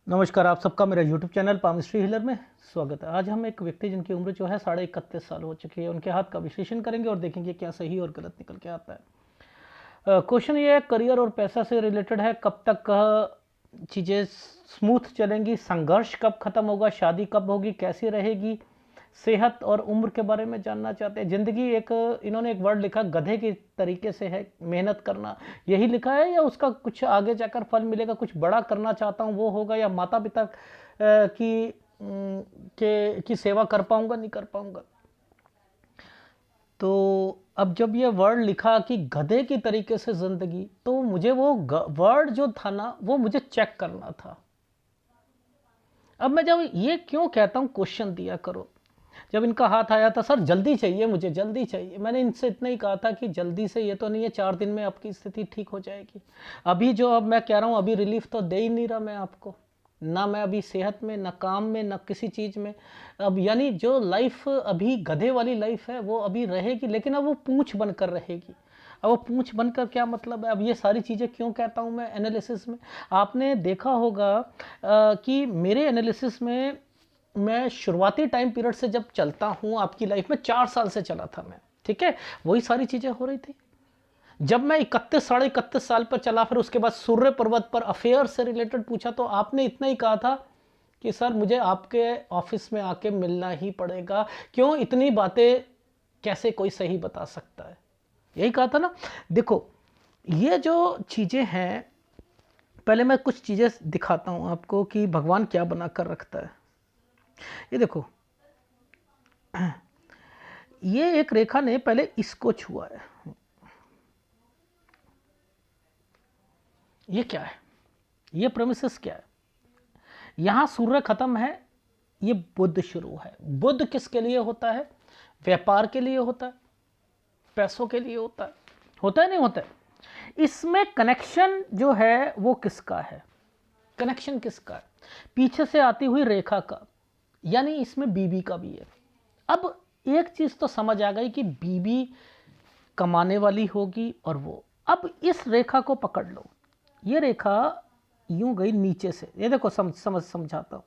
नमस्कार, आप सबका मेरा यूट्यूब चैनल पामिस्ट्री हीलर में स्वागत है। आज हम एक व्यक्ति जिनकी उम्र जो है 31.5 साल हो चुकी है, उनके हाथ का विश्लेषण करेंगे और देखेंगे क्या सही और गलत निकल के आता है। क्वेश्चन ये है, करियर और पैसा से रिलेटेड है। कब तक चीज़ें स्मूथ चलेंगी, संघर्ष कब खत्म होगा, शादी कब होगी, कैसी रहेगी, सेहत और उम्र के बारे में जानना चाहते हैं। ज़िंदगी इन्होंने एक वर्ड लिखा, गधे की तरीके से है, मेहनत करना, यही लिखा है या उसका कुछ आगे जाकर फल मिलेगा, कुछ बड़ा करना चाहता हूँ वो होगा, या माता पिता की सेवा कर पाऊंगा नहीं कर पाऊंगा। तो अब जब ये वर्ड लिखा कि गधे की तरीके से ज़िंदगी, तो मुझे वो वर्ड जो था ना, वो मुझे चेक करना था। अब मैं जब ये क्यों कहता हूँ, क्वेश्चन दिया करो। जब इनका हाथ आया था, सर जल्दी चाहिए, मुझे जल्दी चाहिए, मैंने इनसे इतना ही कहा था कि जल्दी से ये तो नहीं है, 4 दिन में आपकी स्थिति ठीक हो जाएगी। अभी जो अब मैं कह रहा हूँ, अभी रिलीफ तो दे ही नहीं रहा मैं आपको, ना मैं अभी सेहत में, ना काम में, ना किसी चीज़ में। अब यानी जो लाइफ अभी गधे वाली लाइफ है वो अभी रहेगी, लेकिन अब वो पूंछ बनकर रहेगी। अब वो पूंछ बनकर क्या मतलब है। अब ये सारी चीज़ें क्यों कहता हूँ मैं एनालिसिस में, आपने देखा होगा कि मेरे एनालिसिस में मैं शुरुआती टाइम पीरियड से जब चलता हूँ आपकी लाइफ में, 4 साल से चला था मैं, ठीक है, वही सारी चीज़ें हो रही थी। जब मैं 31 साल पर चला, फिर उसके बाद सूर्य पर्वत पर अफेयर से रिलेटेड पूछा, तो आपने इतना ही कहा था कि सर मुझे आपके ऑफिस में आके मिलना ही पड़ेगा। क्यों, इतनी बातें कैसे कोई सही बता सकता है, यही कहा था ना। देखो ये जो चीज़ें हैं, पहले मैं कुछ चीज़ें दिखाता हूँ आपको कि भगवान क्या बना कर रखता है। ये देखो, ये एक रेखा ने पहले इसको छुआ है। ये क्या है, ये प्रेमिसेस क्या है। यहां सूर्य खत्म है, ये बुध शुरू है। बुध किसके लिए होता है, व्यापार के लिए होता है, पैसों के लिए होता है नहीं होता है। इसमें कनेक्शन जो है वो किसका है, कनेक्शन किसका है, पीछे से आती हुई रेखा का, यानी इसमें बीबी का भी है। अब एक चीज तो समझ आ गई कि बीबी कमाने वाली होगी, और वो अब इस रेखा को पकड़ लो। ये रेखा यूं गई नीचे से, ये देखो समझाता हूं।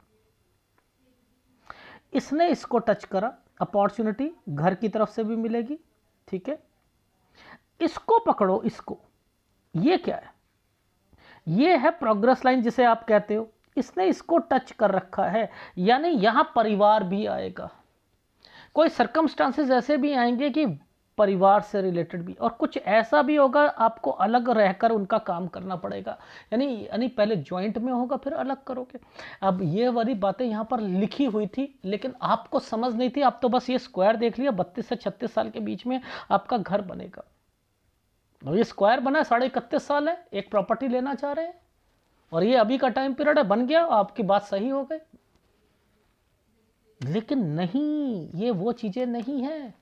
इसने इसको टच करा, अपॉर्चुनिटी घर की तरफ से भी मिलेगी, ठीक है। इसको पकड़ो, इसको, ये क्या है, ये है प्रोग्रेस लाइन जिसे आप कहते हो। इसने इसको टच कर रखा है, यानी यहां परिवार भी आएगा। कोई सर्कमस्टांसेस ऐसे भी आएंगे कि परिवार से रिलेटेड भी, और कुछ ऐसा भी होगा आपको अलग रहकर उनका काम करना पड़ेगा। यानी पहले ज्वाइंट में होगा, फिर अलग करोगे। अब ये वाली बातें यहाँ पर लिखी हुई थी, लेकिन आपको समझ नहीं थी। आप तो बस ये स्क्वायर देख लिया, 32 से 36 साल के बीच में आपका घर बनेगा। और ये स्क्वायर बना, 31.5 साल है, एक प्रॉपर्टी लेना चाह रहे हैं, और ये अभी का टाइम पीरियड है, बन गया, आपकी बात सही हो गई। लेकिन नहीं, ये वो चीजें नहीं है।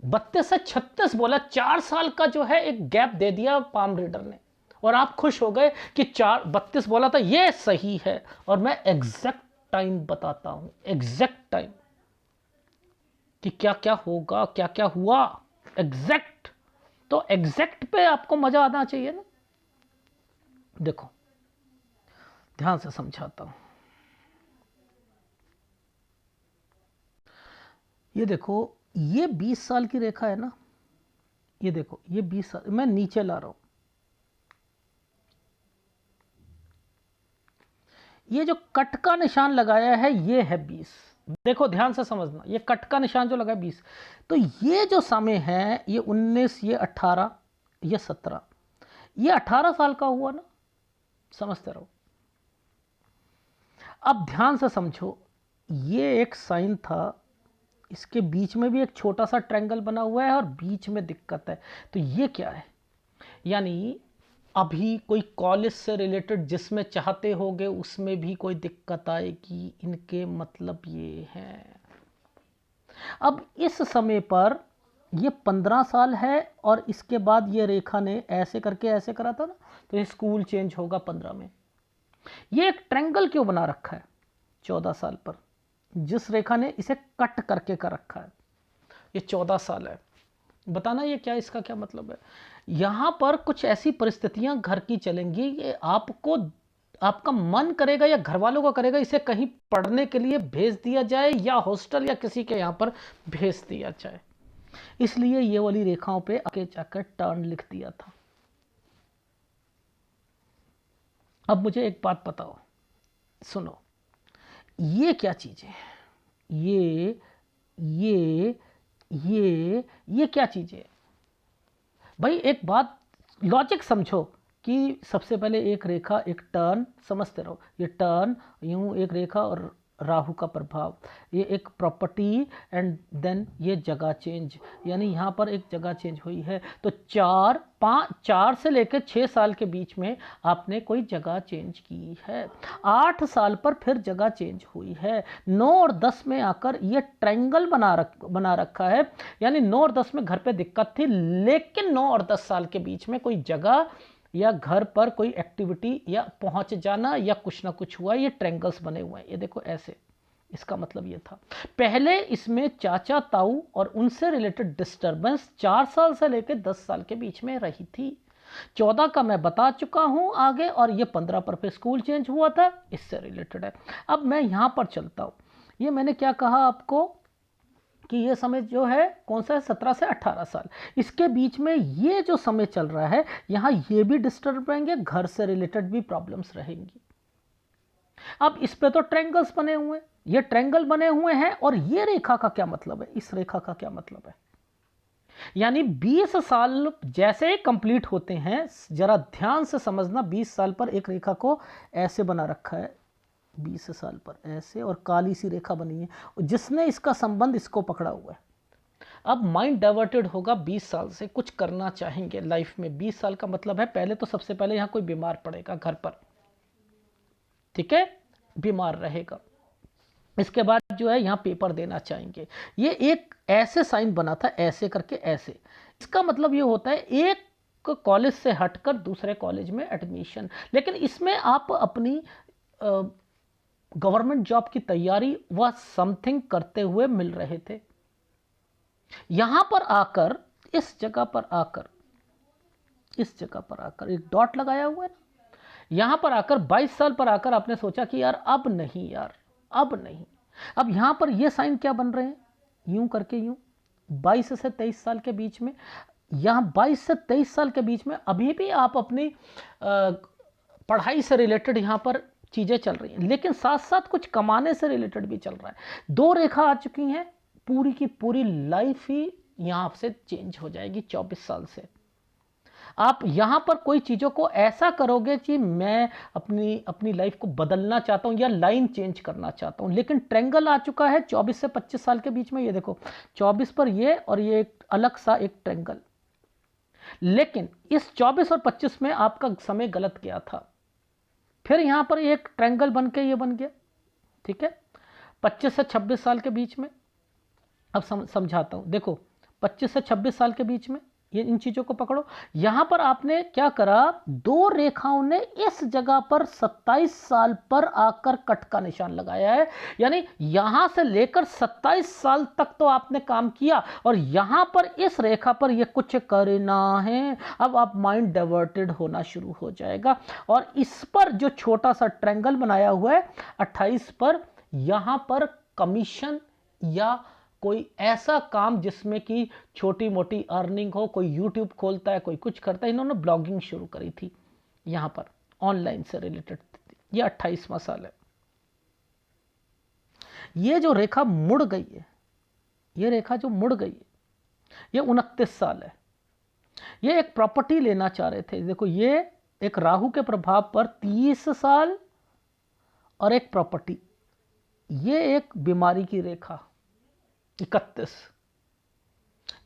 32 से 36 बोला, 4 साल का जो है एक गैप दे दिया पाम रीडर ने, और आप खुश हो गए कि 32 बोला था, ये सही है। और मैं एग्जैक्ट टाइम बताता हूं, एग्जैक्ट टाइम कि क्या क्या होगा, क्या क्या हुआ, एग्जैक्ट। तो एग्जैक्ट पे आपको मजा आना चाहिए ना। देखो ध्यान से समझाता हूं। ये देखो, ये 20 साल की रेखा है ना, ये देखो, ये 20 साल, मैं नीचे ला रहा हूं। ये जो कट का निशान लगाया है, ये है 20। देखो ध्यान से समझना, ये कट का निशान जो लगा है 20, तो ये जो समय है, ये 19, ये 18, ये 17, ये 18 साल का हुआ ना, समझते रहो। अब ध्यान से समझो, ये एक साइन था, इसके बीच में भी एक छोटा सा ट्रायंगल बना हुआ है, और बीच में दिक्कत है। तो ये क्या है, यानी अभी कोई कॉलेज से रिलेटेड जिसमें चाहते होगे, उसमें भी कोई दिक्कत आएगी, इनके मतलब ये है। अब इस समय पर ये 15 साल है, और इसके बाद ये रेखा ने ऐसे करके ऐसे करा था ना, तो ये स्कूल चेंज होगा 15 में। ये एक ट्रायंगल क्यों बना रखा है 14 साल पर, जिस रेखा ने इसे कट करके कर रखा है, ये 14 साल है। बताना ये क्या, इसका क्या मतलब है। यहां पर कुछ ऐसी परिस्थितियां घर की चलेंगी, ये आपको आपका मन करेगा या घर वालों का करेगा इसे कहीं पढ़ने के लिए भेज दिया जाए या हॉस्टल या किसी के यहाँ पर भेज दिया जाए, इसलिए ये वाली रेखाओं पे आगे जाकर टर्न लिख दिया था। अब मुझे एक बात बताओ, सुनो, ये क्या चीज़ है? ये ये क्या चीज़ है भाई? एक बात लॉजिक समझो कि सबसे पहले एक रेखा, एक टर्न, समझते रहो, ये टर्न यूं एक रेखा और राहु का प्रभाव, ये एक प्रॉपर्टी, एंड देन ये जगह चेंज, यानी यहाँ पर एक जगह चेंज हुई है। तो 4 से लेकर 6 साल के बीच में आपने कोई जगह चेंज की है, 8 साल पर फिर जगह चेंज हुई है, 9 और 10 में आकर ये ट्रायंगल बना रखा है, यानी 9 और 10 में घर पे दिक्कत थी, लेकिन 9 और 10 साल के बीच में कोई जगह या घर पर कोई एक्टिविटी या पहुंच जाना या कुछ ना कुछ हुआ, ये ट्रायंगल्स बने हुए हैं, ये देखो ऐसे। इसका मतलब ये था, पहले इसमें चाचा ताऊ और उनसे रिलेटेड डिस्टरबेंस 4 साल से लेकर 10 साल के बीच में रही थी। 14 का मैं बता चुका हूं आगे, और ये 15 पर फिर स्कूल चेंज हुआ था, इससे रिलेटेड है। अब मैं यहां पर चलता हूं, ये मैंने क्या कहा आपको कि ये समय जो है कौन सा है, 17 से 18 साल, इसके बीच में ये जो समय चल रहा है, यहाँ ये भी डिस्टर्ब रहेंगे, घर से रिलेटेड भी प्रॉब्लम्स रहेंगी। अब इस पे तो ट्रायंगल्स बने हुए हैं, ये ट्रायंगल बने हुए हैं, और ये रेखा का क्या मतलब है, इस रेखा का क्या मतलब है? यानी 20 साल जैसे ही कंप्लीट होते हैं, जरा ध्यान से समझना, 20 साल पर एक रेखा को ऐसे बना रखा है, 20 साल पर ऐसे, और काली सी रेखा बनी है, जिसने इसका संबंध इसको पकड़ा हुआ है। अब माइंड डाइवर्टेड होगा, 20 साल से कुछ करना चाहेंगे लाइफ में। 20 साल का मतलब है, पहले तो सबसे पहले यहाँ कोई बीमार पड़ेगा घर पर, ठीक है, बीमार रहेगा, इसके बाद जो है यहाँ पेपर देना चाहेंगे। ये एक ऐसे साइन बना था, ऐसे करके ऐसे, इसका मतलब ये होता है एक कॉलेज से हटकर दूसरे कॉलेज में एडमिशन, लेकिन इसमें आप अपनी गवर्नमेंट जॉब की तैयारी व समथिंग करते हुए मिल रहे थे। यहां पर आकर, इस जगह पर आकर, इस जगह पर आकर एक डॉट लगाया हुआ है ना, यहां पर आकर 22 साल पर आकर आपने सोचा कि यार अब नहीं, यार अब नहीं। अब यहां पर ये साइन क्या बन रहे हैं, यूं करके, यूं 22 से 23 साल के बीच में, यहां 22 से 23 साल के बीच में अभी भी आप अपनी पढ़ाई से रिलेटेड यहां पर चीजें चल रही हैं, लेकिन साथ साथ कुछ कमाने से रिलेटेड भी चल रहा है। 2 रेखा आ चुकी हैं, पूरी की पूरी लाइफ ही यहां से चेंज हो जाएगी। 24 साल से आप यहां पर कोई चीजों को ऐसा करोगे कि मैं अपनी लाइफ को बदलना चाहता हूं या लाइन चेंज करना चाहता हूं, लेकिन ट्रायंगल आ चुका है 24 से 25 साल के बीच में। ये देखो 24 पर ये, और ये एक अलग सा एक ट्रायंगल, लेकिन इस 24 और 25 में आपका समय गलत गया था, फिर यहां पर एक ट्रायंगल बन के ये बन गया, ठीक है, 25 से 26 साल के बीच में। अब समझाता हूं, देखो 25 से 26 साल के बीच में ये इन चीजों को पकड़ो। यहां पर आपने क्या करा, 2 रेखाओं ने इस जगह पर 27 साल पर आकर कट का निशान लगाया है, यानी यहां से लेकर 27 साल तक तो आपने काम किया, और यहां पर इस रेखा पर ये कुछ करना है। अब आप माइंड डाइवर्टेड होना शुरू हो जाएगा, और इस पर जो छोटा सा ट्रायंगल बनाया हुआ है 28 पर, यहां पर कमीशन या कोई ऐसा काम जिसमें कि छोटी मोटी अर्निंग हो, कोई यूट्यूब खोलता है, कोई कुछ करता है, इन्होंने ब्लॉगिंग शुरू करी थी यहां पर ऑनलाइन से रिलेटेड। ये 28वां साल है। ये जो रेखा मुड़ गई है, ये रेखा जो मुड़ गई है, ये 29 साल है। ये एक प्रॉपर्टी लेना चाह रहे थे, देखो ये एक राहु के प्रभाव पर 30 साल और एक प्रॉपर्टी, ये एक बीमारी की रेखा 31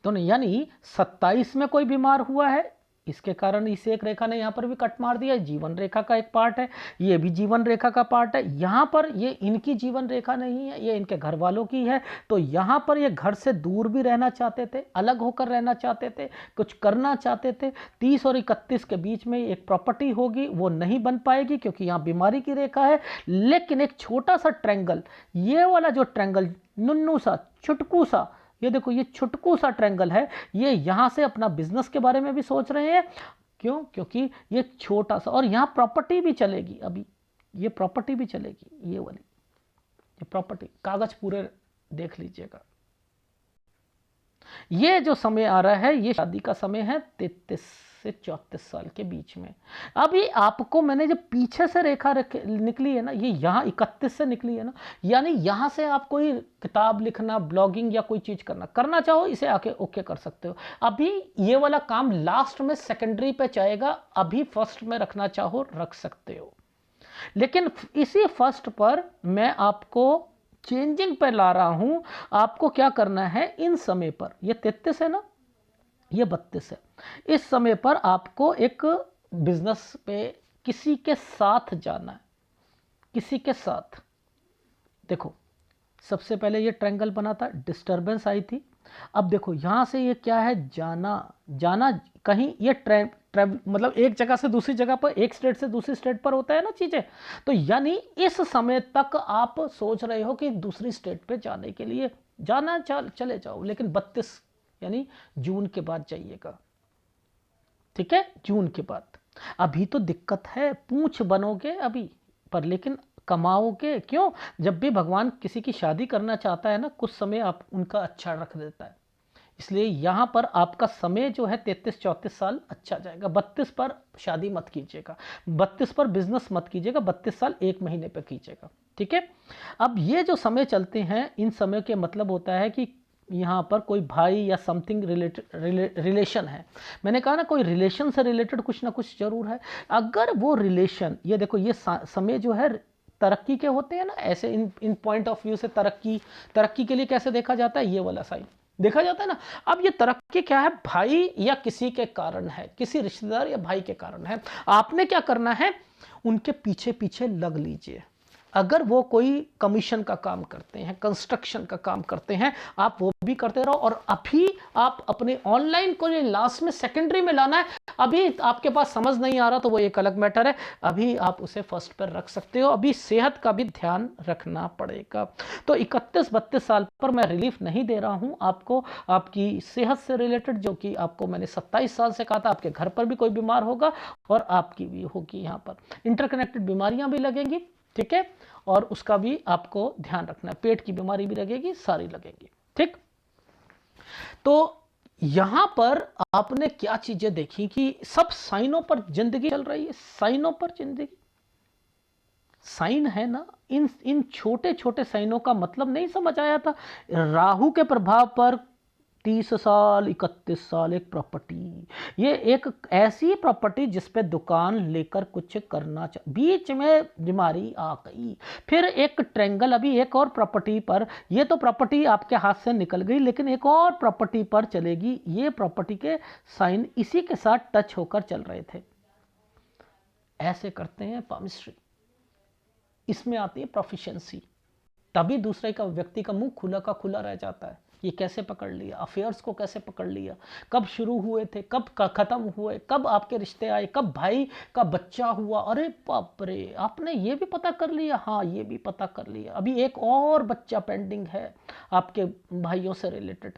दोनों, यानी 27 में कोई बीमार हुआ है, इसके कारण इस एक रेखा ने यहां पर भी कट मार दिया। जीवन रेखा का एक पार्ट है, ये भी जीवन रेखा का पार्ट है। यहां पर ये इनकी जीवन रेखा नहीं है, ये इनके घर वालों की है। तो यहां पर ये घर से दूर भी रहना चाहते थे, अलग होकर रहना चाहते थे, कुछ करना चाहते थे। 30 और 31 के बीच में एक प्रॉपर्टी होगी, वो नहीं बन पाएगी क्योंकि यहाँ बीमारी की रेखा है। लेकिन एक छोटा सा ट्रायंगल, ये वाला जो ट्रायंगल नुन्नू सा छुटकू सा, ये देखो ये छुटकू सा ट्रायंगल है, ये यहां से अपना बिजनेस के बारे में भी सोच रहे हैं। क्यों? क्योंकि ये छोटा सा, और यहां प्रॉपर्टी भी चलेगी अभी, ये प्रॉपर्टी भी चलेगी, ये वाली, ये प्रॉपर्टी, कागज पूरे देख लीजिएगा। ये जो समय आ रहा है ये शादी का समय है, 33 से 34 साल के बीच में। अभी आपको मैंने जब पीछे से रेखा निकली है ना, ये यहाँ 31 से निकली है ना, यानी यहाँ से आप कोई किताब लिखना, ब्लॉगिंग या कोई चीज़ करना चाहो, इसे आके ओके कर सकते हो। अभी ये वाला काम लास्ट में सेकेंडरी पे जाएगा, अभी फर्स्ट में रखना चाहो रख सकते हो, लेकिन इसी फर्स्ट पर मैं आपको चेंजिंग पे ला रहा हूं। आपको क्या करना है, इन समय पर, ये 33 है ना, ये 32 है, इस समय पर आपको एक बिजनेस पे किसी के साथ जाना है, किसी के साथ। देखो सबसे पहले ये ट्रायंगल बना था, डिस्टरबेंस आई थी। अब देखो यहां से ये क्या है, जाना, जाना कहीं, ये ट्रैवल मतलब एक जगह से दूसरी जगह पर, एक स्टेट से दूसरी स्टेट पर होता है ना चीजें। तो यानी इस समय तक आप सोच रहे हो कि दूसरी स्टेट पे जाने के लिए जाना, चले जाओ, लेकिन 32 यानी जून के बाद जाइएगा, ठीक है, जून के बाद। अभी तो दिक्कत है, पूंछ बनोगे अभी पर, लेकिन कमाओगे क्यों? जब भी भगवान किसी की शादी करना चाहता है ना, कुछ समय आप उनका अच्छा रख देता है, इसलिए यहां पर आपका समय जो है 33-34 साल अच्छा जाएगा। 32 पर शादी मत कीजिएगा, 32 पर बिजनेस मत कीजिएगा, 32 साल 1 महीने पर कीजिएगा, ठीक है। अब ये जो समय चलते हैं, इन समय के मतलब होता है कि यहाँ पर कोई भाई या समथिंग रिलेशन है। मैंने कहा ना, कोई रिलेशन से रिलेटेड कुछ ना कुछ जरूर है। अगर वो रिलेशन, ये देखो ये समय जो है तरक्की के होते हैं ना, ऐसे इन पॉइंट ऑफ व्यू से तरक्की के लिए कैसे देखा जाता है, ये वाला साइन देखा जाता है ना। अब ये तरक्की क्या है, भाई या किसी के कारण है, किसी रिश्तेदार या भाई के कारण है। आपने क्या करना है, उनके पीछे पीछे लग लीजिए। अगर वो कोई कमीशन का काम करते हैं, कंस्ट्रक्शन का काम करते हैं, आप वो भी करते रहो। और अभी आप अपने ऑनलाइन को लास्ट में सेकेंडरी में लाना है, अभी आपके पास समझ नहीं आ रहा तो वो एक अलग मैटर है, अभी आप उसे फर्स्ट पर रख सकते हो। अभी सेहत का भी ध्यान रखना पड़ेगा। तो 31-32 साल पर मैं रिलीफ नहीं दे रहा हूं आपको, आपकी सेहत से रिलेटेड, जो कि आपको मैंने 27 साल से कहा था, आपके घर पर भी कोई बीमार होगा और आपकी भी होगी, यहाँ पर इंटरकनेक्टेड बीमारियां भी लगेंगी, ठीक है, और उसका भी आपको ध्यान रखना है। पेट की बीमारी भी लगेगी, सारी लगेंगी, ठीक। तो यहां पर आपने क्या चीजें देखी कि सब साइनों पर जिंदगी चल रही है, साइनों पर जिंदगी, साइन है ना। इन छोटे छोटे साइनों का मतलब नहीं समझ आया था। राहु के प्रभाव पर 30 साल, 31 साल एक प्रॉपर्टी, ये एक ऐसी प्रॉपर्टी जिसपे दुकान लेकर कुछ करना बीच में बीमारी आ गई। फिर एक ट्रायंगल, अभी एक और प्रॉपर्टी पर, ये तो प्रॉपर्टी आपके हाथ से निकल गई, लेकिन एक और प्रॉपर्टी पर चलेगी। ये प्रॉपर्टी के साइन इसी के साथ टच होकर चल रहे थे। ऐसे करते हैं पामिस्ट्री, इसमें आती है प्रोफिशिएंसी। तभी दूसरे का, व्यक्ति का मुंह खुला का खुला रह जाता है। ये कैसे पकड़ लिया, अफेयर्स को कैसे पकड़ लिया, कब शुरू हुए थे, कब खत्म हुए, कब आपके रिश्ते आए, कब भाई का बच्चा हुआ, अरे बाप रे, आपने ये भी पता कर लिया। हाँ, ये भी पता कर लिया, अभी एक और बच्चा पेंडिंग है आपके भाइयों से रिलेटेड।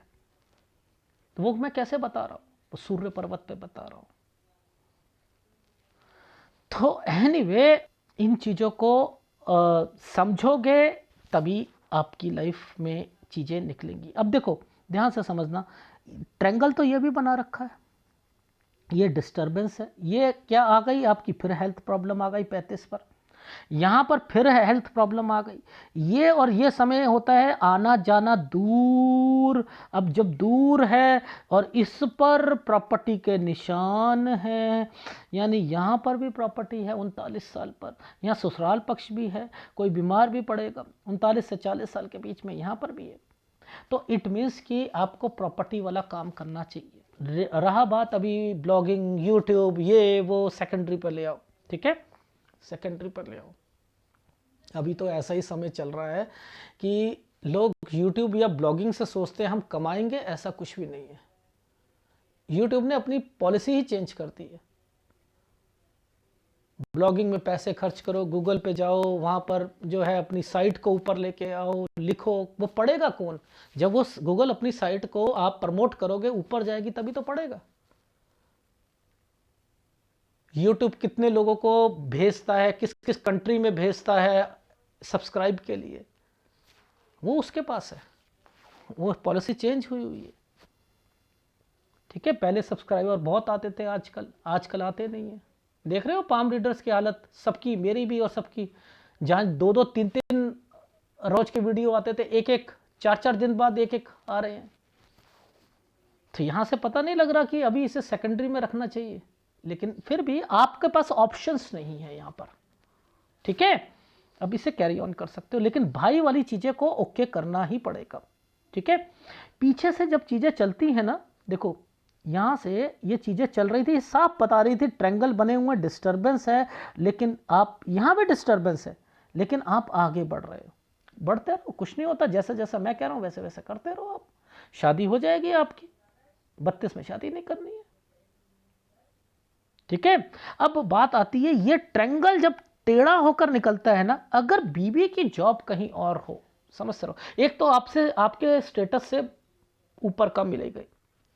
तो वो मैं कैसे बता रहा हूँ, वो सूर्य पर्वत पे बता रहा हूँ। तो एनीवे, इन चीज़ों को समझोगे तभी आपकी लाइफ में चीज़ें निकलेंगी। अब देखो ध्यान से समझना, ट्रायंगल तो ये भी बना रखा है, ये डिस्टरबेंस है, ये क्या आ गई आपकी, फिर हेल्थ प्रॉब्लम आ गई 35 पर, यहाँ पर फिर हेल्थ प्रॉब्लम आ गई। ये और ये समय होता है आना जाना दूर। अब जब दूर है और इस पर प्रॉपर्टी के निशान हैं, यानी यहाँ पर भी प्रॉपर्टी है 39 साल पर, यहाँ ससुराल पक्ष भी है, कोई बीमार भी पड़ेगा 39 से 40 साल के बीच में, यहाँ पर भी है। तो इट मीन्स कि आपको प्रॉपर्टी वाला काम करना चाहिए। रहा बात अभी ब्लॉगिंग, यूट्यूब, ये वो सेकेंडरी पर ले आओ, ठीक है, सेकेंडरी पर ले आओ। अभी तो ऐसा ही समय चल रहा है कि लोग यूट्यूब या ब्लॉगिंग से सोचते हैं हम कमाएंगे, ऐसा कुछ भी नहीं है। यूट्यूब ने अपनी पॉलिसी ही चेंज कर दी है। ब्लॉगिंग में पैसे खर्च करो, गूगल पे जाओ, वहाँ पर जो है अपनी साइट को ऊपर लेके आओ, लिखो, वो पढ़ेगा कौन? जब वो गूगल अपनी साइट को आप प्रमोट करोगे, ऊपर जाएगी, तभी तो पढ़ेगा। यूट्यूब कितने लोगों को भेजता है, किस किस कंट्री में भेजता है सब्सक्राइब के लिए, वो उसके पास है, वो पॉलिसी चेंज हुई हुई है। ठीक है, पहले सब्सक्राइबर बहुत आते थे, आजकल आजकल आते नहीं है। देख रहे हो पाम रीडर्स की हालत, सबकी, मेरी भी और सबकी, जहाँ 2-2 3-3 रोज के वीडियो आते थे, एक एक 4-4 दिन बाद एक एक आ रहे हैं। तो यहाँ से पता नहीं लग रहा कि अभी इसे सेकेंडरी में रखना चाहिए, लेकिन फिर भी आपके पास ऑप्शंस नहीं है यहाँ पर। ठीक है, अब इसे कैरी ऑन कर सकते हो, लेकिन भाई वाली चीज़ें को ओके करना ही पड़ेगा। ठीक है, पीछे से जब चीज़ें चलती हैं ना, देखो यहाँ से ये चीज़ें चल रही थी, साफ बता रही थी ट्रैंगल बने हुए, डिस्टर्बेंस है, लेकिन आप यहाँ भी डिस्टर्बेंस है, लेकिन आप आगे बढ़ रहे हो, बढ़ते रहो, कुछ नहीं होता। जैसा जैसा मैं कह रहा हूँ वैसे वैसे करते रहो, आप शादी हो जाएगी आपकी। 32 में शादी नहीं करनी है। ठीक है, अब बात आती है, ये ट्रैंगल जब टेढ़ा होकर निकलता है ना, अगर बीवी की जॉब कहीं और हो, समझ रहो, एक तो आपसे, आपके स्टेटस से ऊपर का मिलेगी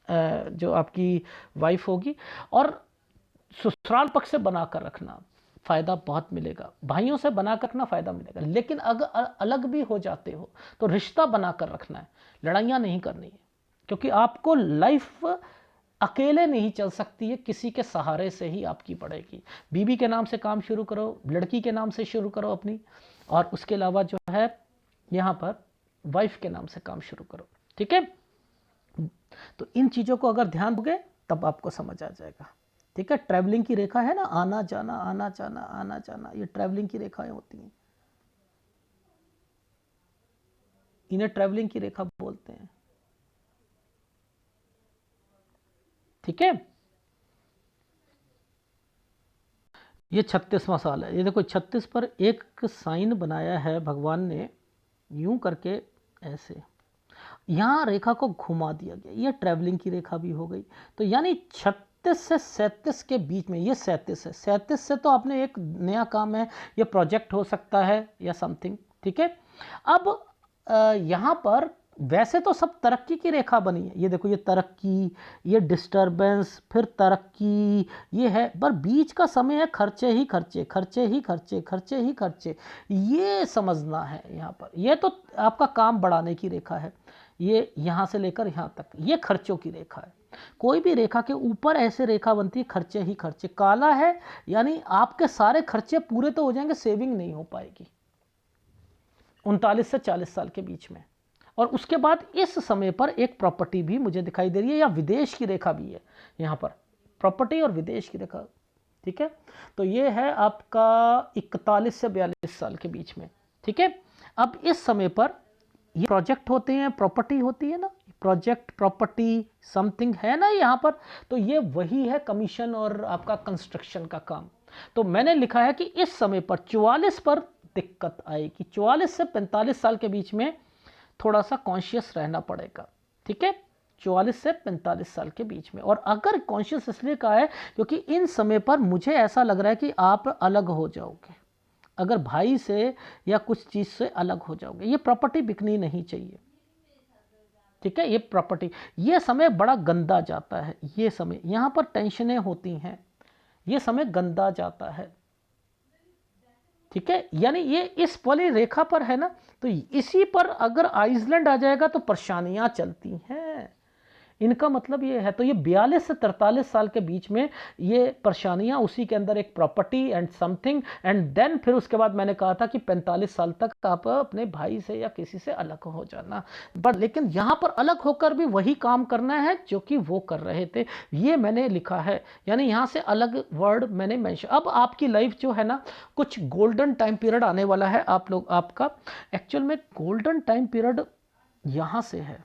जो आपकी वाइफ होगी, और ससुराल पक्ष से बनाकर रखना फायदा बहुत मिलेगा, भाइयों से बनाकर रखना फायदा मिलेगा। लेकिन अगर अलग भी हो जाते हो तो रिश्ता बनाकर रखना है, लड़ाइयाँ नहीं करनी है, क्योंकि आपको लाइफ अकेले नहीं चल सकती है, किसी के सहारे से ही आपकी बढ़ेगी। बीवी के नाम से काम शुरू करो, लड़की के नाम से शुरू करो अपनी, और उसके अलावा जो है यहाँ पर वाइफ के नाम से काम शुरू करो। ठीक है, तो इन चीज़ों को अगर ध्यान दोगे तब आपको समझ आ जाएगा। ठीक है, ट्रैवलिंग की रेखा है ना, आना जाना आना जाना आना जाना, ये ट्रैवलिंग की रेखाएं होती हैं, इन्हें ट्रैवलिंग की रेखा बोलते हैं। ठीक है, ये 36वां साल है। ये देखो 36 पर एक साइन बनाया है भगवान ने, यूं करके ऐसे यहाँ रेखा को घुमा दिया गया, ये ट्रैवलिंग की रेखा भी हो गई। तो यानी 36 से 37 के बीच में, ये 37 है, 37 से तो आपने एक नया काम है, ये प्रोजेक्ट हो सकता है या समथिंग। ठीक है, अब यहाँ पर वैसे तो सब तरक्की की रेखा बनी है, ये देखो, ये तरक्की, ये डिस्टरबेंस, फिर तरक्की, ये है, पर बीच का समय है खर्चे ही खर्चे, खर्चे ही खर्चे, खर्चे ही खर्चे, ये समझना है यहाँ पर। ये तो आपका काम बढ़ाने की रेखा है, ये यहाँ से लेकर यहाँ तक, ये खर्चों की रेखा है। कोई भी रेखा के ऊपर ऐसे रेखा बनती है खर्चे ही खर्चे, काला है यानी आपके सारे खर्चे पूरे तो हो जाएंगे, सेविंग नहीं हो पाएगी 39 से 40 साल के बीच में। और उसके बाद इस समय पर एक प्रॉपर्टी भी मुझे दिखाई दे रही है, या विदेश की रेखा भी है यहाँ पर, प्रॉपर्टी और विदेश की रेखा। ठीक है, तो ये है आपका 41 से 42 साल के बीच में। ठीक है, अब इस समय पर ये प्रोजेक्ट होते हैं, प्रॉपर्टी होती है ना, प्रोजेक्ट प्रॉपर्टी समथिंग है ना यहाँ पर, तो ये वही है कमीशन और आपका कंस्ट्रक्शन का काम। तो मैंने लिखा है कि इस समय पर 44 पर दिक्कत आएगी, 44 से 45 साल के बीच में थोड़ा सा कॉन्शियस रहना पड़ेगा। ठीक है, 44 से 45 साल के बीच में। और अगर कॉन्शियस इसलिए कहा है क्योंकि इन समय पर मुझे ऐसा लग रहा है कि आप अलग हो जाओगे, अगर भाई से या कुछ चीज़ से अलग हो जाओगे। ये प्रॉपर्टी बिकनी नहीं चाहिए। ठीक है, ये प्रॉपर्टी, ये समय बड़ा गंदा जाता है, ये समय यहाँ पर टेंशनें होती हैं, ये समय गंदा जाता है। ठीक है, यानी ये इस वाली रेखा पर है ना, तो इसी पर अगर आइसलैंड आ जाएगा तो परेशानियां चलती हैं, इनका मतलब ये है। तो ये 42 से 43 साल के बीच में ये परेशानियां, उसी के अंदर एक property and something, and then फिर उसके बाद मैंने कहा था कि 45 साल तक आप अपने भाई से या किसी से अलग हो जाना, बट लेकिन यहाँ पर अलग होकर भी वही काम करना है जो कि वो कर रहे थे, ये मैंने लिखा है। यानी यहाँ से अलग वर्ड मैंने मेंशन। अब आपकी लाइफ जो है ना, कुछ गोल्डन टाइम पीरियड आने वाला है आप लोग, आपका एक्चुअल में गोल्डन टाइम पीरियड यहाँ से है,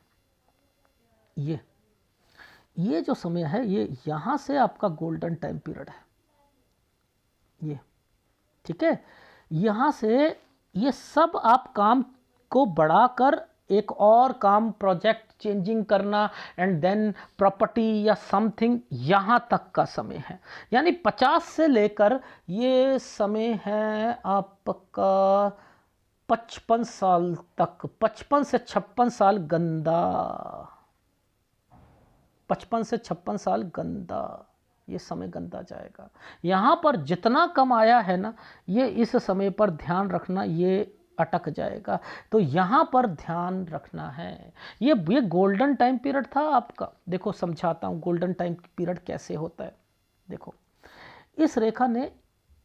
ये जो समय है ये यहाँ से आपका गोल्डन टाइम पीरियड है ये। ठीक है, यहाँ से ये सब आप काम को बढ़ाकर एक और काम, प्रोजेक्ट चेंजिंग करना, एंड देन प्रॉपर्टी या समथिंग, यहाँ तक का समय है। यानी 50 से लेकर ये समय है आपका 55 साल तक, 55 से 56 साल गंदा, 55 से 56 साल गंदा, ये समय गंदा जाएगा। यहाँ पर जितना कम आया है ना, ये इस समय पर ध्यान रखना, ये अटक जाएगा। तो यहाँ पर ध्यान रखना है। ये गोल्डन टाइम पीरियड था आपका। देखो समझाता हूँ गोल्डन टाइम पीरियड कैसे होता है। देखो इस रेखा ने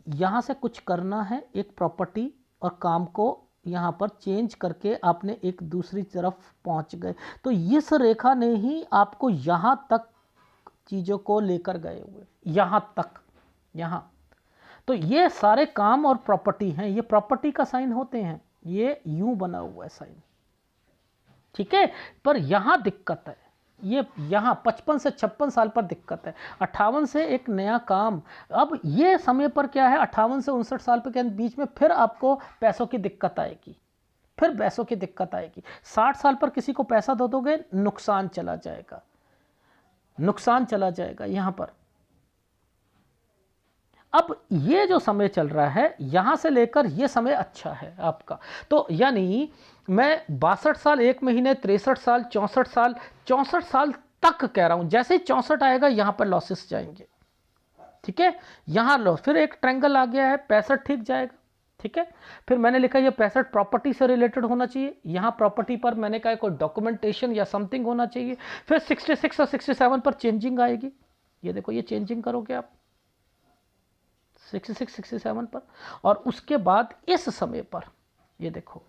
यहाँ से कुछ करना है, एक प्रॉपर्टी और काम को यहाँ पर चेंज करके आपने एक दूसरी तरफ पहुँच गए। तो इस रेखा ने ही आपको यहाँ तक चीज़ों को लेकर गए हुए, यहाँ तक, यहाँ। तो ये सारे काम और प्रॉपर्टी हैं, ये प्रॉपर्टी का साइन होते हैं, ये यूं बना हुआ है साइन, ठीक है। पर यहाँ दिक्कत है, ये यहाँ 55 से 56 साल पर दिक्कत है, 58 से एक नया काम। अब ये समय पर क्या है, 58 से 59 साल के बीच में फिर आपको पैसों की दिक्कत आएगी, फिर पैसों की दिक्कत आएगी। 60 साल पर किसी को पैसा दे दोगे, नुकसान चला जाएगा, नुकसान चला जाएगा यहाँ पर। अब ये जो समय चल रहा है यहां से लेकर ये समय अच्छा है आपका। तो यानी मैं 62 साल 1 महीने, 63 साल, 64 साल तक कह रहा हूं। जैसे ही 64 आएगा यहां पर लॉसेस जाएंगे, ठीक है। यहां लो, फिर एक ट्रायंगल आ गया है, 65 ठीक जाएगा, ठीक है। फिर मैंने लिखा ये 65 प्रॉपर्टी से रिलेटेड होना चाहिए। यहां प्रॉपर्टी पर मैंने कहा कोई डॉक्यूमेंटेशन या समथिंग होना चाहिए। फिर 66 और 67 पर चेंजिंग आएगी। ये देखो, ये चेंजिंग करोगे आप 66 67 पर। और उसके बाद इस समय पर ये देखो,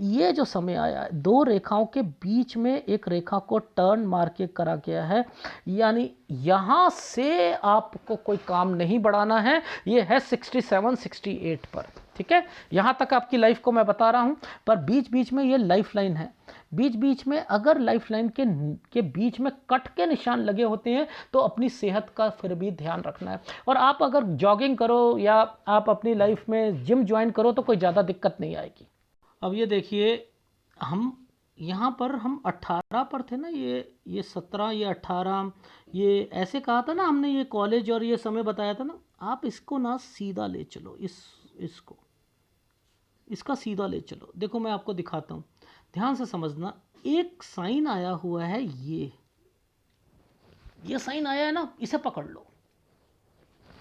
ये जो समय आया है, दो रेखाओं के बीच में एक रेखा को टर्न मार के करा गया है। यानी यहां से आपको कोई काम नहीं बढ़ाना है। ये है 67 68 पर, ठीक है। यहां तक आपकी लाइफ को मैं बता रहा हूं, पर बीच बीच में ये लाइफ लाइन है। बीच बीच में अगर लाइफ लाइन के बीच में कट के निशान लगे होते हैं तो अपनी सेहत का फिर भी ध्यान रखना है। और आप अगर जॉगिंग करो या आप अपनी लाइफ में जिम ज्वाइन करो तो कोई ज़्यादा दिक्कत नहीं आएगी। अब ये देखिए, हम यहाँ पर हम 18 पर थे ना, ये 17, ये 18, ये ऐसे कहा था ना हमने, ये कॉलेज और ये समय बताया था ना। आप इसको ना सीधा ले चलो, इसको इसका सीधा ले चलो। देखो मैं आपको दिखाता हूँ, ध्यान से समझना। एक साइन आया हुआ है, ये साइन आया है ना, इसे पकड़ लो,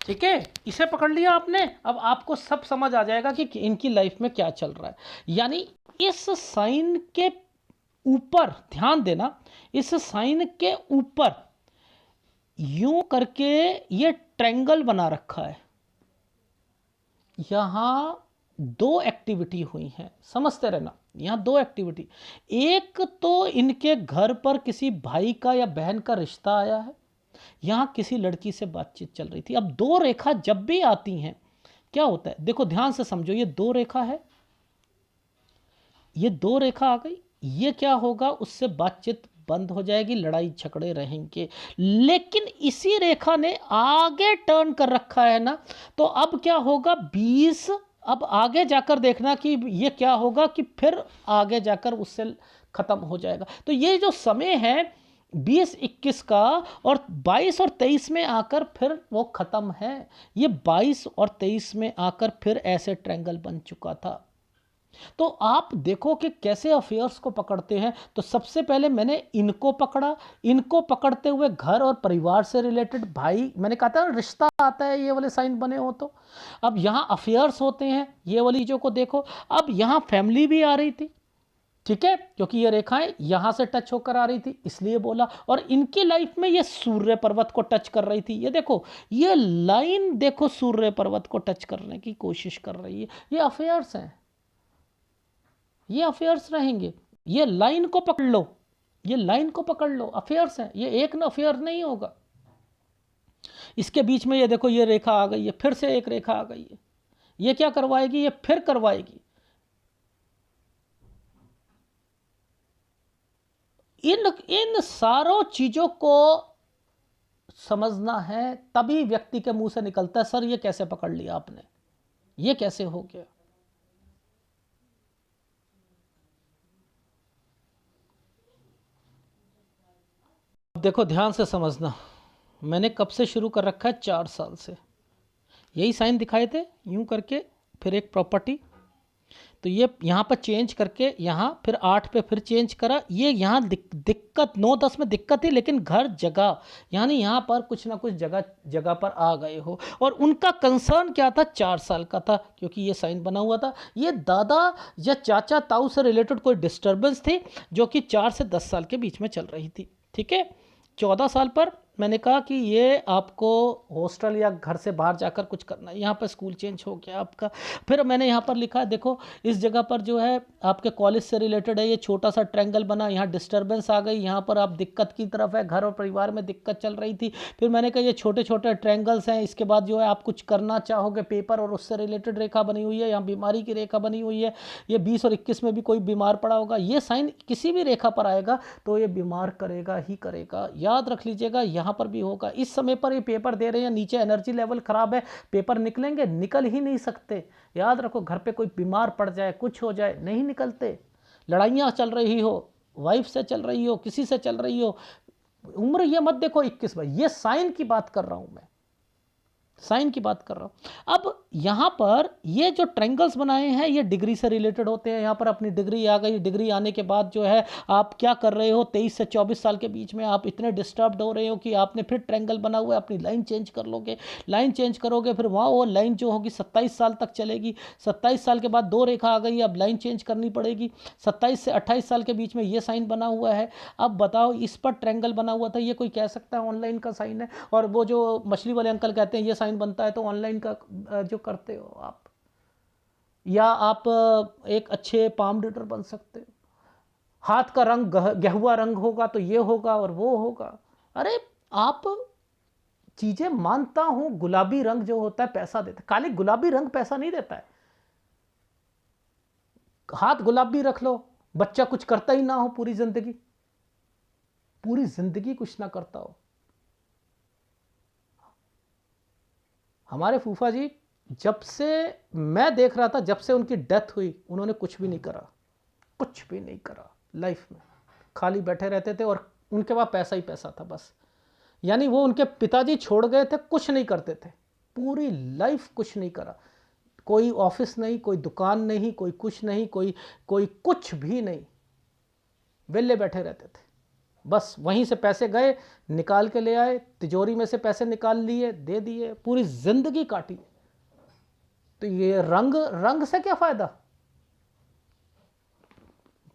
ठीक है। इसे पकड़ लिया आपने। अब आपको सब समझ आ जाएगा कि इनकी लाइफ में क्या चल रहा है। यानी इस साइन के ऊपर ध्यान देना, इस साइन के ऊपर यूं करके ये ट्रायंगल बना रखा है। यहां दो एक्टिविटी हुई हैं, समझते रहना। यहां दो एक्टिविटी, एक तो इनके घर पर किसी भाई का या बहन का रिश्ता आया है, यहां किसी लड़की से बातचीत चल रही थी। अब दो रेखा जब भी आती हैं क्या होता है, देखो ध्यान से समझो। ये दो रेखा है, ये दो रेखा आ गई, ये क्या होगा, उससे बातचीत बंद हो जाएगी, लड़ाई झगड़े रहेंगे। लेकिन इसी रेखा ने आगे टर्न कर रखा है ना, तो अब क्या होगा, 20, अब आगे जाकर देखना कि ये क्या होगा कि फिर आगे जाकर उससे खत्म हो जाएगा। तो ये जो समय है 20-21 का, और 22 और 23 में आकर फिर वो खत्म है। ये 22 और 23 में आकर फिर ऐसे ट्रायंगल बन चुका था। तो आप देखो कि कैसे अफेयर्स को पकड़ते हैं। तो सबसे पहले मैंने इनको पकड़ा, इनको पकड़ते हुए घर और परिवार से रिलेटेड, भाई मैंने कहा था रिश्ता आता है, ये वाले साइन बने हो तो। अब यहाँ अफेयर्स होते हैं, ये वाली चीज़ों को देखो। अब यहाँ फैमिली भी आ रही थी, ठीक है, क्योंकि ये रेखाएं यहां से टच होकर आ रही थी, इसलिए बोला। और इनकी लाइफ में ये सूर्य पर्वत को टच कर रही थी। ये देखो, ये लाइन देखो, सूर्य पर्वत को टच करने की कोशिश कर रही है। ये अफेयर्स हैं, ये अफेयर्स रहेंगे। ये लाइन को पकड़ लो, ये लाइन को पकड़ लो, अफेयर्स हैं। ये एक ना अफेयर नहीं होगा। इसके बीच में ये देखो, ये रेखा आ गई है, फिर से एक रेखा आ गई है। ये क्या करवाएगी, ये फिर करवाएगी। इन सारों चीजों को समझना है, तभी व्यक्ति के मुंह से निकलता है, सर ये कैसे पकड़ लिया आपने, ये कैसे हो गया। देखो ध्यान से समझना, मैंने कब से शुरू कर रखा है, 4 साल से। यही साइन दिखाए थे यूं करके, फिर एक प्रॉपर्टी, तो ये यहाँ पर चेंज करके यहाँ फिर 8 पे फिर चेंज करा। ये यहाँ दिक्कत 9-10 में दिक्कत थी, लेकिन घर जगह, यानी यहाँ पर कुछ ना कुछ जगह जगह पर आ गए हो। और उनका कंसर्न क्या था, 4 साल का था, क्योंकि ये साइन बना हुआ था। ये दादा या चाचा ताऊ से रिलेटेड कोई डिस्टर्बेंस थी जो कि 4 से 10 साल के बीच में चल रही थी। ठीक है, 14 साल पर मैंने कहा कि ये आपको हॉस्टल या घर से बाहर जाकर कुछ करना है। यहाँ पर स्कूल चेंज हो गया आपका। फिर मैंने यहाँ पर लिखा, देखो इस जगह पर जो है आपके कॉलेज से रिलेटेड है, ये छोटा सा ट्रायंगल बना, यहाँ डिस्टर्बेंस आ गई, यहाँ पर आप दिक्कत की तरफ है, घर और परिवार में दिक्कत चल रही थी। फिर मैंने कहा ये छोटे छोटे ट्रायंगल्स हैं, इसके बाद जो है आप कुछ करना चाहोगे, पेपर और उससे रिलेटेड रेखा बनी हुई है, यहाँ बीमारी की रेखा बनी हुई है, ये 20 और 21 में भी कोई बीमार पड़ा होगा। ये साइन किसी भी रेखा पर आएगा तो ये बीमार करेगा ही करेगा, याद रख लीजिएगा। यहाँ पर भी होगा। इस समय पर ये पेपर दे रहे हैं, नीचे एनर्जी लेवल खराब है, पेपर निकलेंगे, निकल ही नहीं सकते। याद रखो, घर पे कोई बीमार पड़ जाए, कुछ हो जाए, नहीं निकलते। लड़ाइयाँ चल रही हो, वाइफ से चल रही हो, किसी से चल रही हो, उम्र ये मत देखो 21 भाई, ये साइन की बात कर रहा हूं मैं, साइन की बात कर रहा हूं। अब यहां पर ये जो ट्रायंगल्स बनाए हैं ये डिग्री से रिलेटेड होते हैं। यहां पर अपनी डिग्री आ गई, डिग्री आने के बाद जो है आप क्या कर रहे हो, 23 से 24 साल के बीच में आप इतने डिस्टर्ब्ड हो रहे हो कि आपने फिर ट्रायंगल बना हुआ है, अपनी लाइन चेंज कर लोगे, लाइन चेंज करोगे, फिर वहाँ वो लाइन जो होगी 27 साल तक चलेगी। 27 साल के बाद 2 रेखा आ गई, अब लाइन चेंज करनी पड़ेगी। 27 से 28 साल के बीच में ये साइन बना हुआ है। अब बताओ, इस पर ट्रायंगल बना हुआ था, ये कोई कह सकता है ऑनलाइन का साइन है? और वो जो मछली वाले अंकल कहते हैं ये साइन बनता है, तो ऑनलाइन का जो करते हो आप, या आप एक अच्छे पाम रीडर बन सकते हो। हाथ का रंग गेहुआ रंग होगा तो ये होगा और वो होगा। अरे आप चीजें मानता हूं, गुलाबी रंग जो होता है पैसा देता है, खाली गुलाबी रंग पैसा नहीं देता है। हाथ गुलाबी रख लो, बच्चा कुछ करता ही ना हो पूरी जिंदगी, पूरी जिंदगी कुछ ना करता हो। हमारे फूफा जी, जब से मैं देख रहा था, जब से उनकी डेथ हुई, उन्होंने कुछ भी नहीं करा, कुछ भी नहीं करा लाइफ में, खाली बैठे रहते थे और उनके पास पैसा ही पैसा था बस। यानी वो उनके पिताजी छोड़ गए थे, कुछ नहीं करते थे, पूरी लाइफ कुछ नहीं करा। कोई ऑफिस नहीं, कोई दुकान नहीं, कोई कुछ नहीं, कोई कोई कुछ भी नहीं, वेले बैठे रहते थे बस। वहीं से पैसे गए, निकाल के ले आए, तिजोरी में से पैसे निकाल लिए, दे दिए, पूरी जिंदगी काटी। तो ये रंग, रंग से क्या फायदा?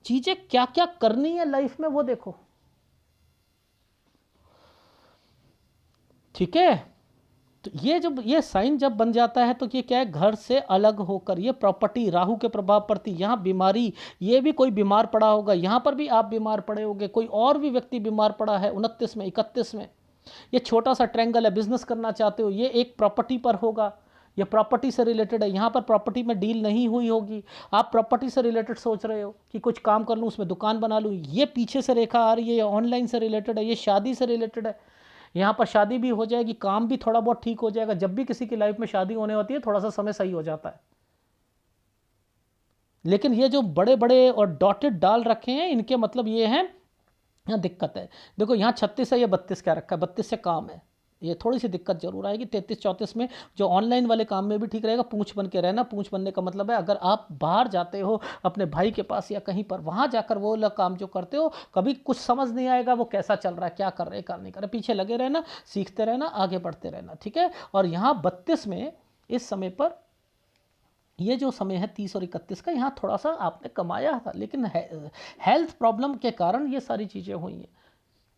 चीजें क्या क्या करनी है लाइफ में वो देखो। ठीक है, तो ये जब ये साइन जब बन जाता है तो ये क्या है, घर से अलग होकर ये प्रॉपर्टी, राहु के प्रभाव पड़ती, यहाँ बीमारी, ये भी कोई बीमार पड़ा होगा, यहाँ पर भी आप बीमार पड़े होगे, कोई और भी व्यक्ति बीमार पड़ा है 29 में, 31 में। ये छोटा सा ट्रायंगल है, बिजनेस करना चाहते हो, ये एक प्रॉपर्टी पर होगा, ये प्रॉपर्टी से रिलेटेड है। यहाँ पर प्रॉपर्टी में डील नहीं हुई होगी, आप प्रॉपर्टी से रिलेटेड सोच रहे हो कि कुछ काम कर लूँ, उसमें दुकान बना लूँ। ये पीछे से रेखा आ रही है, ये ऑनलाइन से रिलेटेड है, ये शादी से रिलेटेड है। यहाँ पर शादी भी हो जाएगी, काम भी थोड़ा बहुत ठीक हो जाएगा। जब भी किसी की लाइफ में शादी होने होती है, थोड़ा सा समय सही हो जाता है। लेकिन ये जो बड़े बड़े और डॉटेड डाल रखे हैं, इनके मतलब ये हैं, यहाँ दिक्कत है। देखो यहाँ 36 है, ये 32 क्या रखा है, 32 से काम है, ये थोड़ी सी दिक्कत जरूर आएगी। 33-34 में जो ऑनलाइन वाले काम में भी ठीक रहेगा, पूंछ बन के रहना। पूंछ बनने का मतलब है, अगर आप बाहर जाते हो अपने भाई के पास या कहीं पर, वहाँ जाकर वो लोग काम जो करते हो, कभी कुछ समझ नहीं आएगा वो कैसा चल रहा है, क्या कर रहे हैं, क्या नहीं कर रहे, पीछे लगे रहना, सीखते रहना, आगे बढ़ते रहना। ठीक है। और यहाँ 32 में इस समय पर, ये जो समय है 30 और 31 का, यहाँ थोड़ा सा आपने कमाया था, लेकिन हेल्थ प्रॉब्लम के कारण ये सारी चीज़ें हुई हैं,